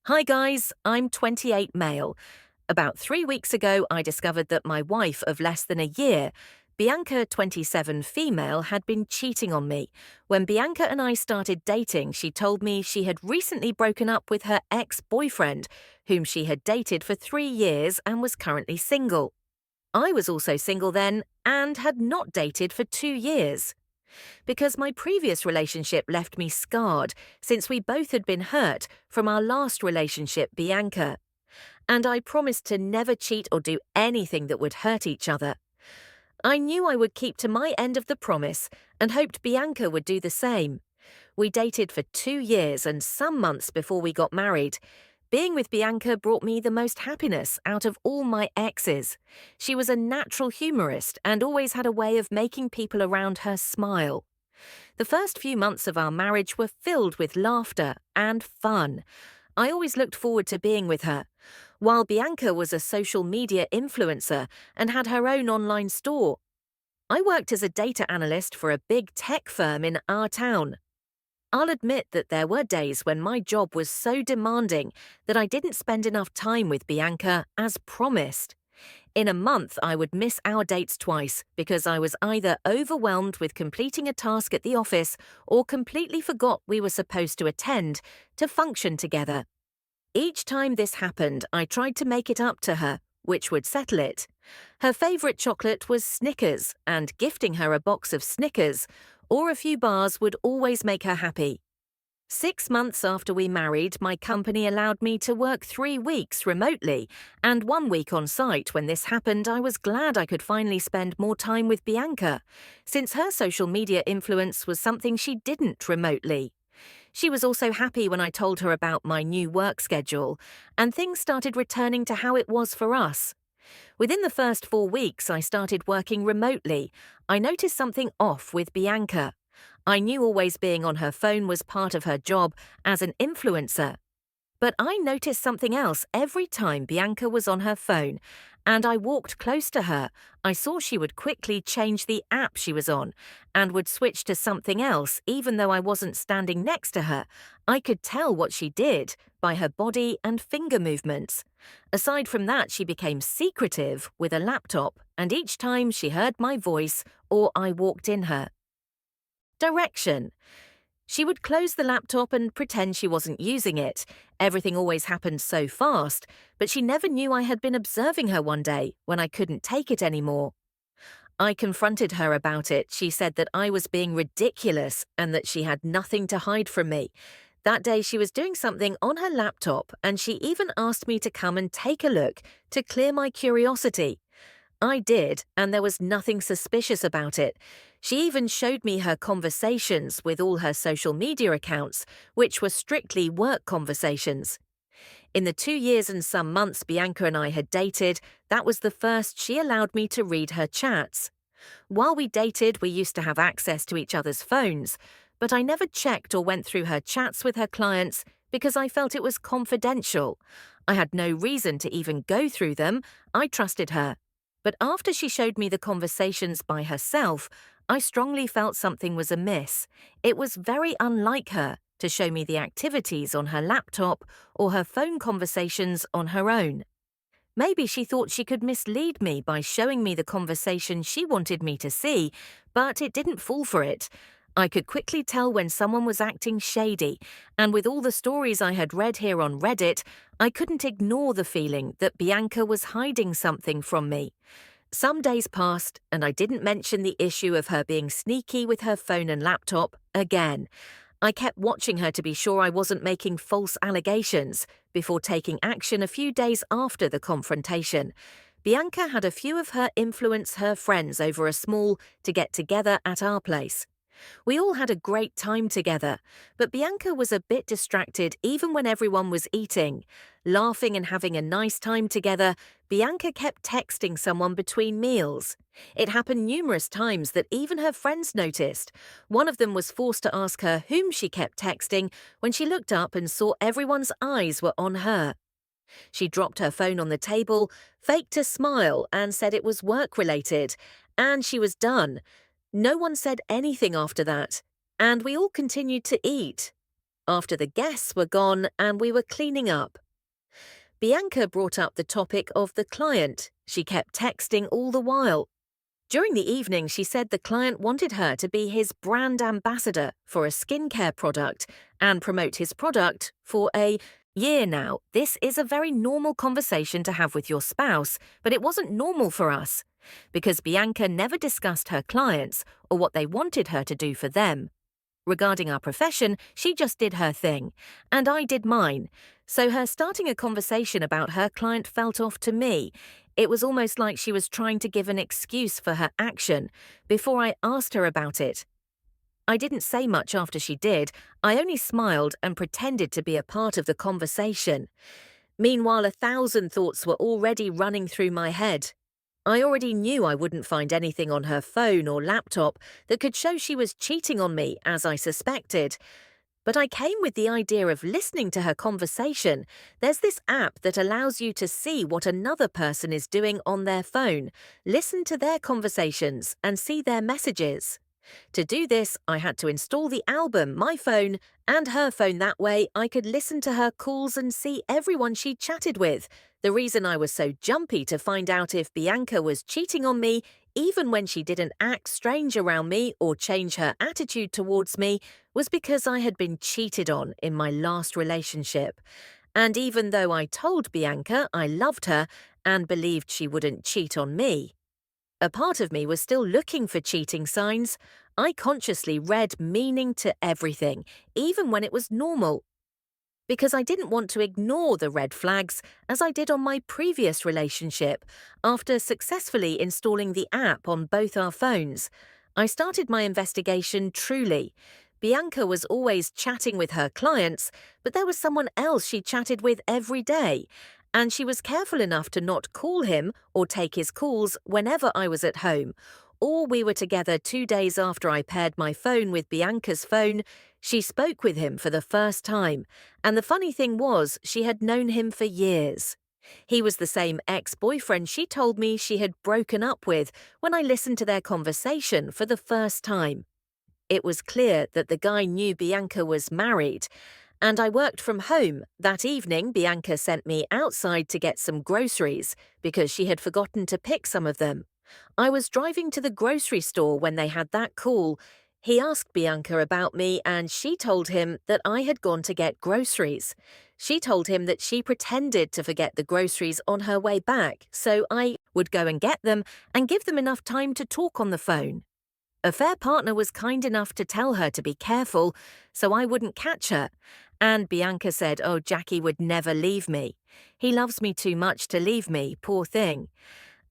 Hi guys, I'm 28 male. About 3 weeks ago, I discovered that my wife of less than a year, Bianca 27 female, had been cheating on me. When Bianca and I started dating, she told me she had recently broken up with her ex-boyfriend, whom she had dated for 3 years and was currently single. I was also single then and had not dated for 2 years. Because my previous relationship left me scarred since we both had been hurt from our last relationship, Bianca. And I promised to never cheat or do anything that would hurt each other. I knew I would keep to my end of the promise and hoped Bianca would do the same. We dated for 2 years and some months before we got married. Being with Bianca brought me the most happiness out of all my exes. She was a natural humorist and always had a way of making people around her smile. The first few months of our marriage were filled with laughter and fun. I always looked forward to being with her. While Bianca was a social media influencer and had her own online store, I worked as a data analyst for a big tech firm in our town. I'll admit that there were days when my job was so demanding that I didn't spend enough time with Bianca as promised. In a month, I would miss our dates twice because I was either overwhelmed with completing a task at the office or completely forgot we were supposed to attend to function together. Each time this happened, I tried to make it up to her, which would settle it. Her favourite chocolate was Snickers, and gifting her a box of Snickers or a few bars would always make her happy. 6 months after we married, my company allowed me to work 3 weeks remotely and 1 week on site. When this happened, I was glad I could finally spend more time with Bianca, since her social media influence was something she didn't remotely. She was also happy when I told her about my new work schedule, and things started returning to how it was for us. Within the first 4 weeks I started working remotely, I noticed something off with Bianca. I knew always being on her phone was part of her job as an influencer. But I noticed something else every time Bianca was on her phone, and I walked close to her. I saw she would quickly change the app she was on and would switch to something else even though I wasn't standing next to her. I could tell what she did by her body and finger movements. Aside from that, she became secretive with a laptop, and each time she heard my voice or I walked in her direction, she would close the laptop and pretend she wasn't using it. Everything always happened so fast, but she never knew I had been observing her one day when I couldn't take it anymore. I confronted her about it. She said that I was being ridiculous and that she had nothing to hide from me. That day she was doing something on her laptop, and she even asked me to come and take a look to clear my curiosity. I did, and there was nothing suspicious about it. She even showed me her conversations with all her social media accounts, which were strictly work conversations. In the 2 years and some months Bianca and I had dated, that was the first she allowed me to read her chats. While we dated, we used to have access to each other's phones, but I never checked or went through her chats with her clients because I felt it was confidential. I had no reason to even go through them. I trusted her. But after she showed me the conversations by herself, I strongly felt something was amiss. It was very unlike her to show me the activities on her laptop or her phone conversations on her own. Maybe she thought she could mislead me by showing me the conversation she wanted me to see, but it didn't fall for it. I could quickly tell when someone was acting shady, and with all the stories I had read here on Reddit, I couldn't ignore the feeling that Bianca was hiding something from me. Some days passed, and I didn't mention the issue of her being sneaky with her phone and laptop again. I kept watching her to be sure I wasn't making false allegations before taking action a few days after the confrontation. Bianca had a few of her influence her friends over a small to get together at our place. We all had a great time together, but Bianca was a bit distracted even when everyone was eating. Laughing and having a nice time together, Bianca kept texting someone between meals. It happened numerous times that even her friends noticed. One of them was forced to ask her whom she kept texting when she looked up and saw everyone's eyes were on her. She dropped her phone on the table, faked a smile, and said it was work-related, and she was done. No one said anything after that, and we all continued to eat. after the guests were gone and we were cleaning up. Bianca brought up the topic of the client. She kept texting all the while. During the evening, she said the client wanted her to be his brand ambassador for a skincare product and promote his product for a year now. This is a very normal conversation to have with your spouse, but it wasn't normal for us because Bianca never discussed her clients or what they wanted her to do for them. Regarding our profession, she just did her thing, and I did mine. So her starting a conversation about her client felt off to me. It was almost like she was trying to give an excuse for her action before I asked her about it. I didn't say much after she did. I only smiled and pretended to be a part of the conversation. Meanwhile, 1,000 thoughts were already running through my head. I already knew I wouldn't find anything on her phone or laptop that could show she was cheating on me, as I suspected. But I came with the idea of listening to her conversation. There's this app that allows you to see what another person is doing on their phone, listen to their conversations, and see their messages. To do this, I had to install the album, my phone, and her phone. That way I could listen to her calls and see everyone she chatted with. The reason I was so jumpy to find out if Bianca was cheating on me, even when she didn't act strange around me or change her attitude towards me, was because I had been cheated on in my last relationship. And even though I told Bianca I loved her and believed she wouldn't cheat on me, a part of me was still looking for cheating signs. I consciously read meaning to everything, even when it was normal, because I didn't want to ignore the red flags as I did on my previous relationship. After successfully installing the app on both our phones, I started my investigation truly. Bianca was always chatting with her clients, but there was someone else she chatted with every day, and she was careful enough to not call him or take his calls whenever I was at home, or we were together 2 days after I paired my phone with Bianca's phone. She spoke with him for the first time, and the funny thing was she had known him for years. He was the same ex-boyfriend she told me she had broken up with when I listened to their conversation for the first time. It was clear that the guy knew Bianca was married, and I worked from home. That evening, Bianca sent me outside to get some groceries because she had forgotten to pick some of them. I was driving to the grocery store when they had that call. He asked Bianca about me and she told him that I had gone to get groceries. She told him that she pretended to forget the groceries on her way back, so I would go and get them and give them enough time to talk on the phone. A fair partner was kind enough to tell her to be careful so I wouldn't catch her. And Bianca said, "Oh, Jackie would never leave me. He loves me too much to leave me, poor thing."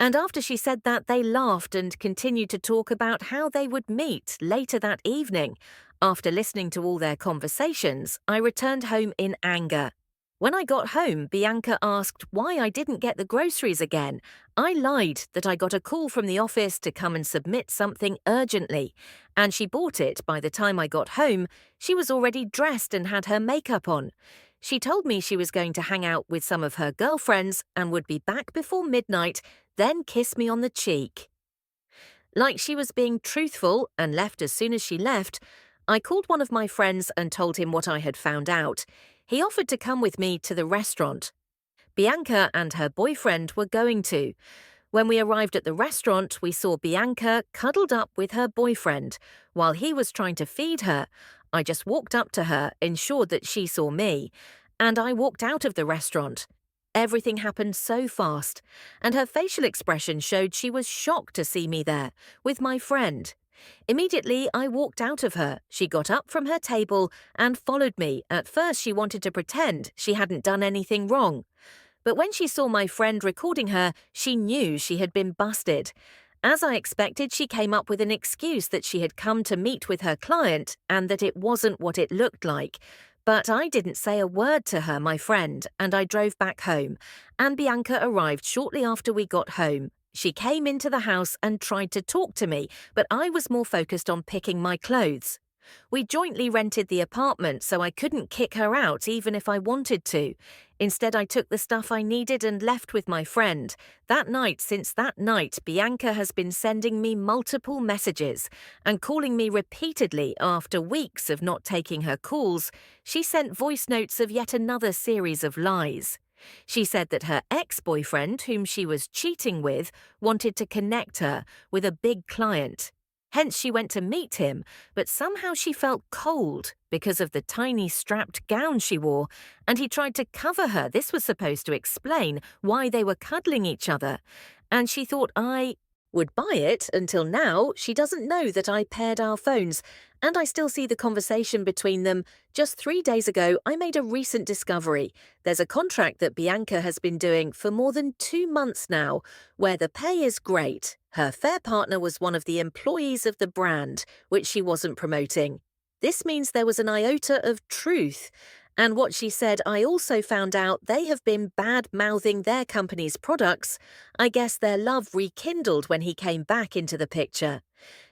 And after she said that, they laughed and continued to talk about how they would meet later that evening. After listening to all their conversations, I returned home in anger. When I got home, Bianca asked why I didn't get the groceries again. I lied that I got a call from the office to come and submit something urgently, and she bought it by the time I got home. She was already dressed and had her makeup on. She told me she was going to hang out with some of her girlfriends and would be back before midnight, then kiss me on the cheek. Like she was being truthful and left as soon as she left, I called one of my friends and told him what I had found out. He offered to come with me to the restaurant. Bianca and her boyfriend were going to. When we arrived at the restaurant, we saw Bianca cuddled up with her boyfriend while he was trying to feed her. I just walked up to her, ensured that she saw me, and I walked out of the restaurant. Everything happened so fast, and her facial expression showed she was shocked to see me there with my friend. Immediately, I walked out of her. She got up from her table and followed me. At first, she wanted to pretend she hadn't done anything wrong. But when she saw my friend recording her, she knew she had been busted. As I expected, she came up with an excuse that she had come to meet with her client and that it wasn't what it looked like. But I didn't say a word to her, my friend, and I drove back home. And Bianca arrived shortly after we got home. She came into the house and tried to talk to me, but I was more focused on picking my clothes. We jointly rented the apartment, so I couldn't kick her out even if I wanted to. Instead, I took the stuff I needed and left with my friend. Since that night, Bianca has been sending me multiple messages and calling me repeatedly after weeks of not taking her calls. She sent voice notes of yet another series of lies. She said that her ex-boyfriend, whom she was cheating with, wanted to connect her with a big client. Hence, she went to meet him, but somehow she felt cold because of the tiny strapped gown she wore, and he tried to cover her. This was supposed to explain why they were cuddling each other, and she thought I would buy it. Until now, she doesn't know that I paired our phones, and I still see the conversation between them. Just 3 days ago, I made a recent discovery. There's a contract that Bianca has been doing for more than 2 months now, where the pay is great. Her fair partner was one of the employees of the brand, which she wasn't promoting. This means there was an iota of truth. And what she said, I also found out they have been bad-mouthing their company's products. I guess their love rekindled when he came back into the picture.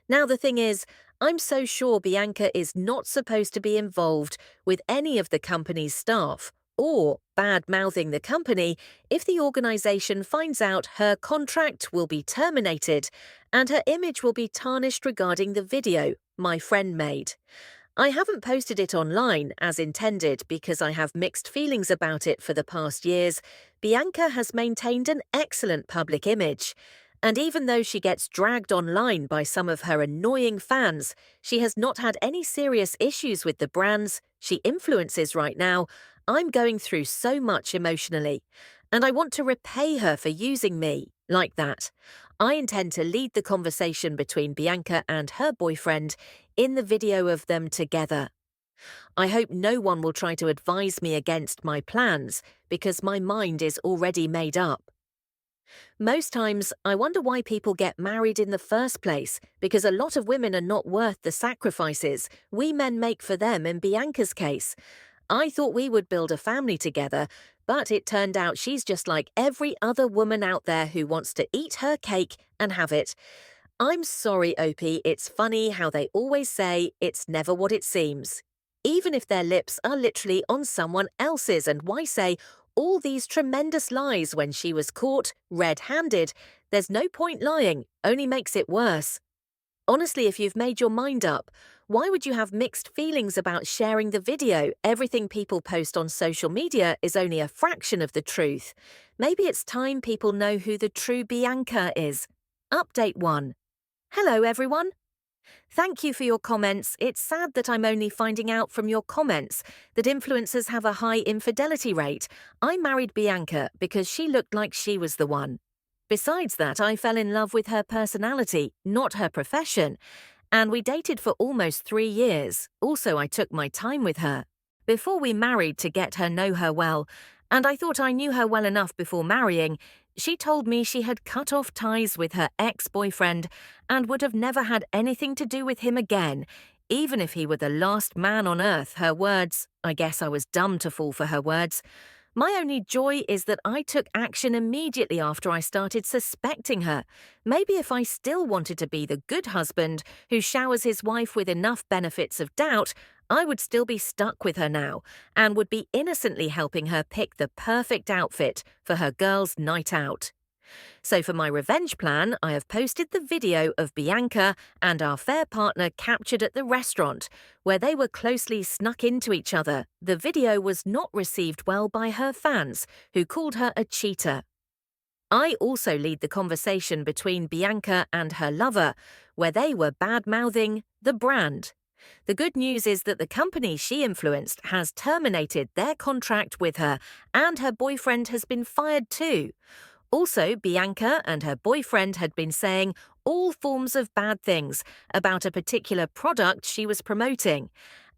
Now the thing is, I'm so sure Bianca is not supposed to be involved with any of the company's staff or bad-mouthing the company. If the organization finds out, her contract will be terminated and her image will be tarnished regarding the video my friend made. I haven't posted it online as intended because I have mixed feelings about it for the past years. Bianca has maintained an excellent public image. And even though she gets dragged online by some of her annoying fans, she has not had any serious issues with the brands she influences right now. I'm going through so much emotionally, and I want to repay her for using me like that. I intend to lead the conversation between Bianca and her boyfriend in the video of them together. I hope no one will try to advise me against my plans because my mind is already made up. Most times, I wonder why people get married in the first place, because a lot of women are not worth the sacrifices we men make for them in Bianca's case. I thought we would build a family together, but it turned out she's just like every other woman out there who wants to eat her cake and have it. I'm sorry, Opie, it's funny how they always say it's never what it seems. Even if their lips are literally on someone else's, and why say all these tremendous lies when she was caught red-handed? There's no point lying, only makes it worse. Honestly, if you've made your mind up, why would you have mixed feelings about sharing the video? Everything people post on social media is only a fraction of the truth. Maybe it's time people know who the true Bianca is. Update 1. Hello, everyone. Thank you for your comments. It's sad that I'm only finding out from your comments that influencers have a high infidelity rate. I married Bianca because she looked like she was the one. Besides that, I fell in love with her personality, not her profession, and we dated for almost 3 years. Also, I took my time with her before we married to get her know her well, and I thought I knew her well enough before marrying. She told me she had cut off ties with her ex-boyfriend and would have never had anything to do with him again, even if he were the last man on earth. Her words. I guess I was dumb to fall for her words. My only joy is that I took action immediately after I started suspecting her. Maybe if I still wanted to be the good husband who showers his wife with enough benefits of doubt, I would still be stuck with her now and would be innocently helping her pick the perfect outfit for her girls' night out. So for my revenge plan, I have posted the video of Bianca and our fair partner captured at the restaurant, where they were closely snuck into each other. The video was not received well by her fans, who called her a cheater. I also lead the conversation between Bianca and her lover, where they were bad-mouthing the brand. The good news is that the company she influenced has terminated their contract with her, and her boyfriend has been fired too. Also, Bianca and her boyfriend had been saying all forms of bad things about a particular product she was promoting,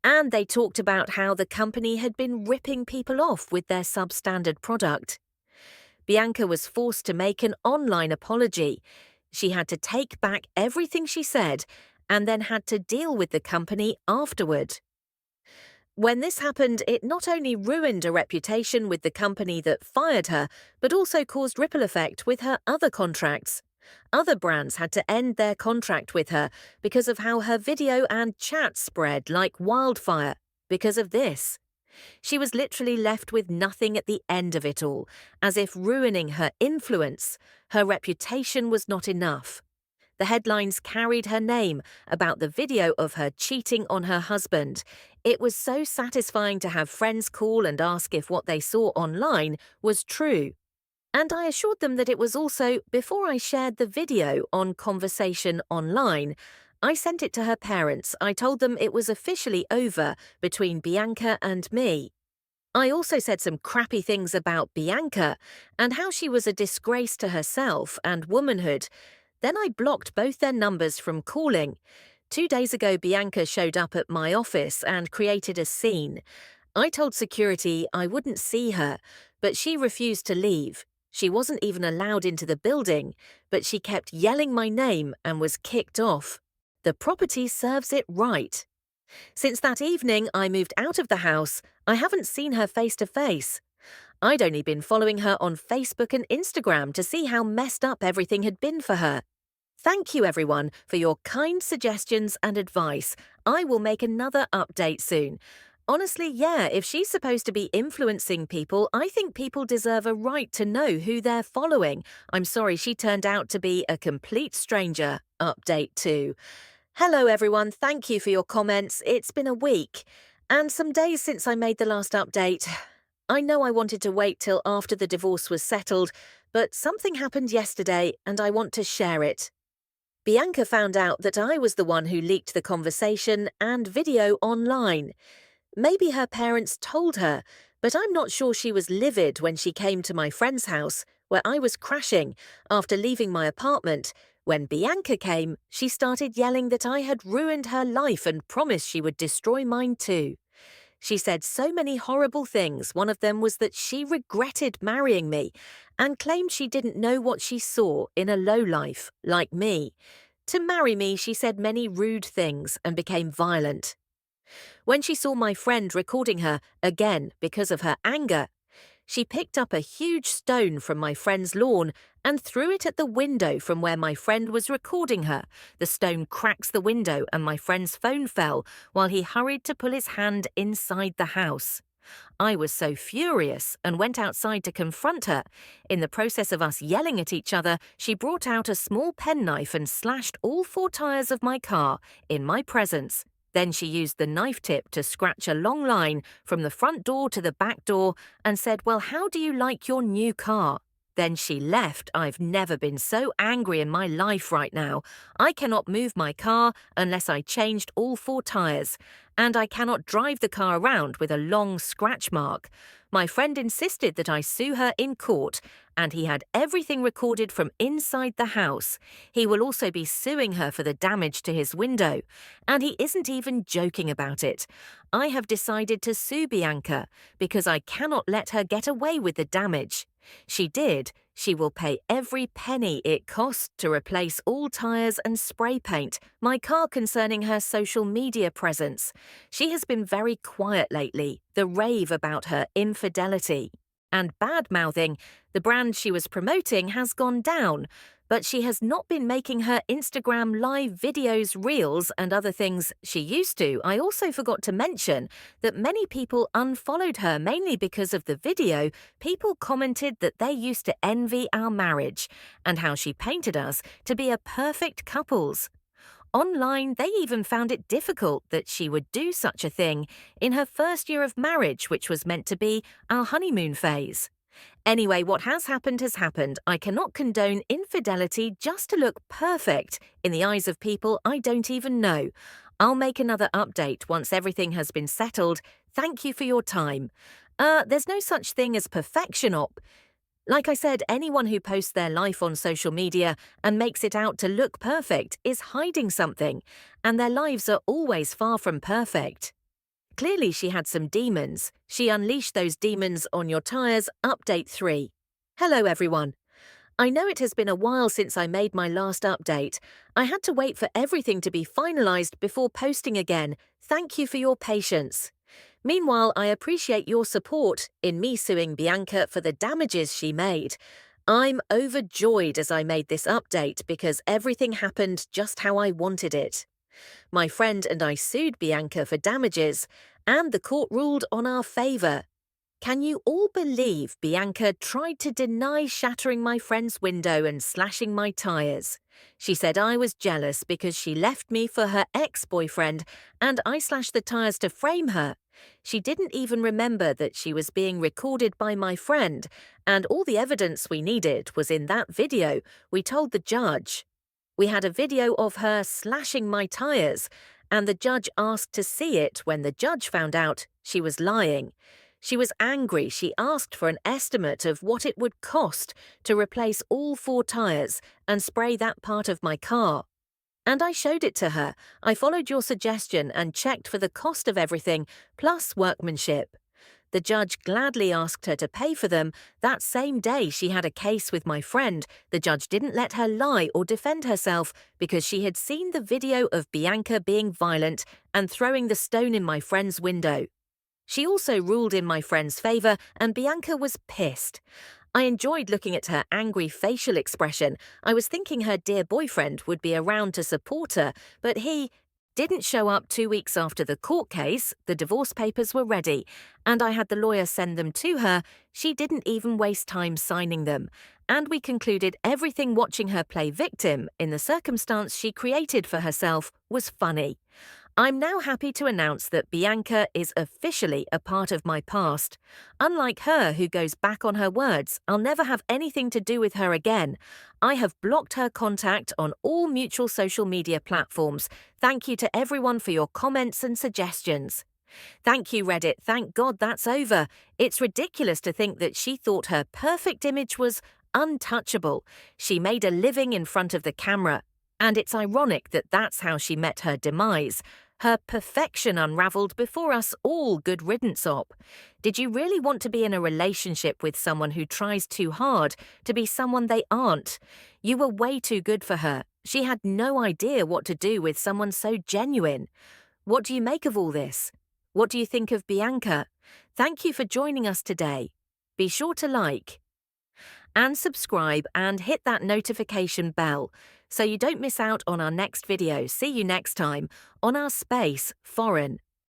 and they talked about how the company had been ripping people off with their substandard product. Bianca was forced to make an online apology. She had to take back everything she said and then had to deal with the company afterward. When this happened, it not only ruined a reputation with the company that fired her, but also caused ripple effect with her other contracts. Other brands had to end their contract with her because of how her video and chat spread like wildfire because of this. She was literally left with nothing at the end of it all, as if ruining her influence, her reputation was not enough. The headlines carried her name about the video of her cheating on her husband. It was so satisfying to have friends call and ask if what they saw online was true. And I assured them that it was also before I shared the video on Conversation Online. I sent it to her parents. I told them it was officially over between Bianca and me. I also said some crappy things about Bianca and how she was a disgrace to herself and womanhood. Then I blocked both their numbers from calling. 2 days ago, Bianca showed up at my office and created a scene. I told security I wouldn't see her, but she refused to leave. She wasn't even allowed into the building, but she kept yelling my name and was kicked off. The property serves it right. Since that evening I moved out of the house, I haven't seen her face to face. I'd only been following her on Facebook and Instagram to see how messed up everything had been for her. Thank you, everyone, for your kind suggestions and advice. I will make another update soon. Honestly, yeah, if she's supposed to be influencing people, I think people deserve a right to know who they're following. I'm sorry she turned out to be a complete stranger. Update 2. Hello, everyone. Thank you for your comments. It's been a week and some days since I made the last update. I know I wanted to wait till after the divorce was settled, but something happened yesterday and I want to share it. Bianca found out that I was the one who leaked the conversation and video online. Maybe her parents told her, but I'm not sure she was livid when she came to my friend's house, where I was crashing after leaving my apartment. When Bianca came, she started yelling that I had ruined her life and promised she would destroy mine too. She said so many horrible things. One of them was that she regretted marrying me and claimed she didn't know what she saw in a lowlife like me. To marry me, she said many rude things and became violent. When she saw my friend recording her, again because of her anger, she picked up a huge stone from my friend's lawn and threw it at the window from where my friend was recording her. The stone cracks the window and my friend's phone fell while he hurried to pull his hand inside the house. I was so furious and went outside to confront her. In the process of us yelling at each other, she brought out a small penknife and slashed all 4 tires of my car in my presence. Then she used the knife tip to scratch a long line from the front door to the back door and said, "Well, how do you like your new car?" Then she left. I've never been so angry in my life right now. I cannot move my car unless I changed all 4 tires, and I cannot drive the car around with a long scratch mark. My friend insisted that I sue her in court, and he had everything recorded from inside the house. He will also be suing her for the damage to his window, and he isn't even joking about it. I have decided to sue Bianca because I cannot let her get away with the damage. She did. She will pay every penny it cost to replace all tires and spray paint my car concerning her social media presence. She has been very quiet lately, the rave about her infidelity and bad-mouthing. The brand she was promoting has gone down, but she has not been making her Instagram live videos, reels, and other things she used to. I also forgot to mention that many people unfollowed her mainly because of the video. People commented that they used to envy our marriage and how she painted us to be a perfect couples. Online, they even found it difficult that she would do such a thing in her first year of marriage, which was meant to be our honeymoon phase. Anyway, what has happened has happened. I cannot condone infidelity just to look perfect in the eyes of people I don't even know. I'll make another update once everything has been settled. Thank you for your time. There's no such thing as perfection, op. Like I said, anyone who posts their life on social media and makes it out to look perfect is hiding something, and their lives are always far from perfect. Clearly she had some demons. She unleashed those demons on your tires. Update 3. Hello, everyone. I know it has been a while since I made my last update. I had to wait for everything to be finalized before posting again. Thank you for your patience. Meanwhile, I appreciate your support in me suing Bianca for the damages she made. I'm overjoyed as I made this update because everything happened just how I wanted it. My friend and I sued Bianca for damages, and the court ruled on our favour. Can you all believe Bianca tried to deny shattering my friend's window and slashing my tyres? She said I was jealous because she left me for her ex-boyfriend and I slashed the tyres to frame her. She didn't even remember that she was being recorded by my friend, and all the evidence we needed was in that video, we told the judge. We had a video of her slashing my tyres, and the judge asked to see it when the judge found out she was lying. She was angry. She asked for an estimate of what it would cost to replace all 4 tyres and spray that part of my car. And I showed it to her. I followed your suggestion and checked for the cost of everything, plus workmanship. The judge gladly asked her to pay for them. That same day she had a case with my friend. The judge didn't let her lie or defend herself because she had seen the video of Bianca being violent and throwing the stone in my friend's window. She also ruled in my friend's favour, and Bianca was pissed. I enjoyed looking at her angry facial expression. I was thinking her dear boyfriend would be around to support her, but he didn't show up 2 weeks after the court case. The divorce papers were ready, and I had the lawyer send them to her. She didn't even waste time signing them. And we concluded everything watching her play victim in the circumstance she created for herself was funny. I'm now happy to announce that Bianca is officially a part of my past. Unlike her, who goes back on her words, I'll never have anything to do with her again. I have blocked her contact on all mutual social media platforms. Thank you to everyone for your comments and suggestions. Thank you, Reddit. Thank God that's over. It's ridiculous to think that she thought her perfect image was untouchable. She made a living in front of the camera. And it's ironic that that's how she met her demise. Her perfection unraveled before us all. Good riddance, op. Did you really want to be in a relationship with someone who tries too hard to be someone they aren't? You were way too good for her. She had no idea what to do with someone so genuine. What do you make of all this? What do you think of Bianca? Thank you for joining us today. Be sure to like and subscribe and hit that notification bell so you don't miss out on our next video. See you next time on our Space Foreign.